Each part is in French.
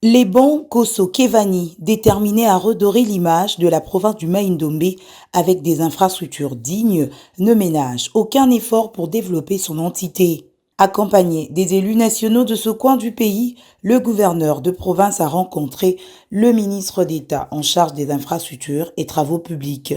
Les bons Kosso Kevani, déterminés à redorer l'image de la province du Maïndombe avec des infrastructures dignes, ne ménagent aucun effort pour développer son entité. Accompagné des élus nationaux de ce coin du pays, le gouverneur de province a rencontré le ministre d'État en charge des infrastructures et travaux publics.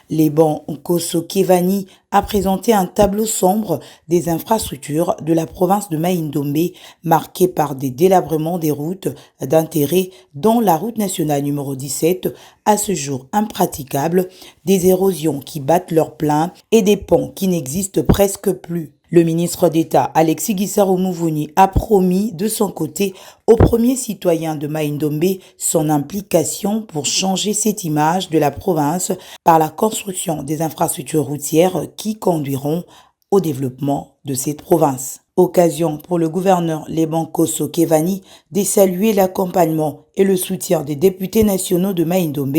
Les bancs Kosso Kevani a présenté un tableau sombre des infrastructures de la province de Maïndombe, marqué par des délabrements des routes d'intérêt, dont la route nationale numéro 17, à ce jour impraticable, des érosions qui battent leur plein et des ponts qui n'existent presque plus. Le ministre d'État Alexis Gisaro Mouvouni a promis de son côté aux premiers citoyens de Maïndombe son implication pour changer cette image de la province par la construction des infrastructures routières qui conduiront au développement de cette province. Occasion pour le gouverneur Leban Kosso Kevani de saluer l'accompagnement et le soutien des députés nationaux de Maïndombe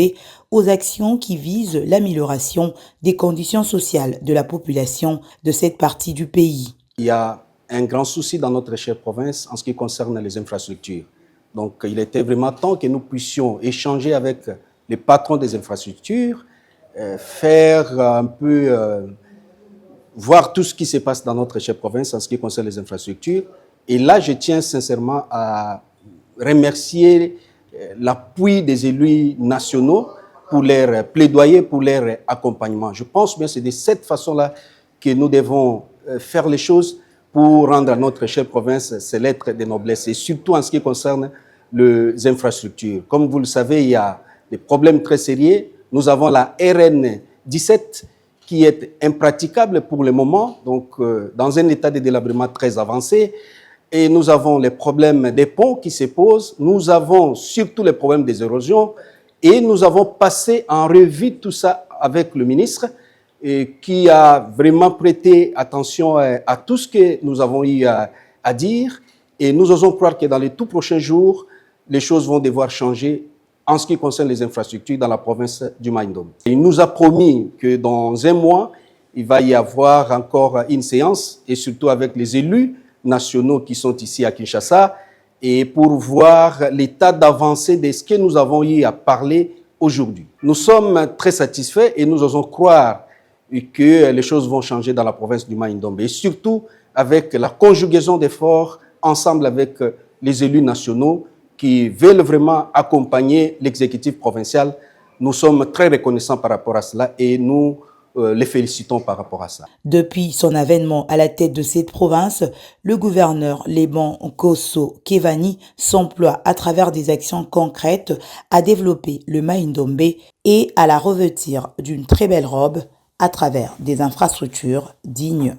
aux actions qui visent l'amélioration des conditions sociales de la population de cette partie du pays. Il y a un grand souci dans notre chère province en ce qui concerne les infrastructures. Donc il était vraiment temps que nous puissions échanger avec les patrons des infrastructures, faire un peu... voir tout ce qui se passe dans notre chère province en ce qui concerne les infrastructures. Et là, je tiens sincèrement à remercier l'appui des élus nationaux pour leur plaidoyer, pour leur accompagnement. Je pense bien que c'est de cette façon-là que nous devons faire les choses pour rendre à notre chère province ses lettres de noblesse, et surtout en ce qui concerne les infrastructures. Comme vous le savez, il y a des problèmes très sérieux. Nous avons la RN 17 qui est impraticable pour le moment, donc dans un état de délabrement très avancé. Et nous avons les problèmes des ponts qui se posent, nous avons surtout les problèmes des érosions, et nous avons passé en revue tout ça avec le ministre, qui a vraiment prêté attention à tout ce que nous avons eu à dire. Et nous osons croire que dans les tout prochains jours, les choses vont devoir changer en ce qui concerne les infrastructures dans la province du Maïndombe. Il nous a promis que dans un mois, il va y avoir encore une séance, et surtout avec les élus nationaux qui sont ici à Kinshasa, et pour voir l'état d'avancée de ce que nous avons eu à parler aujourd'hui. Nous sommes très satisfaits et nous osons croire que les choses vont changer dans la province du Maïndombe, et surtout avec la conjugaison d'efforts ensemble avec les élus nationaux qui veulent vraiment accompagner l'exécutif provincial. Nous sommes très reconnaissants par rapport à cela et nous les félicitons par rapport à ça. Depuis son avènement à la tête de cette province, le gouverneur Leban Kosso Kevani s'emploie à travers des actions concrètes à développer le Maïndombe et à la revêtir d'une très belle robe à travers des infrastructures dignes.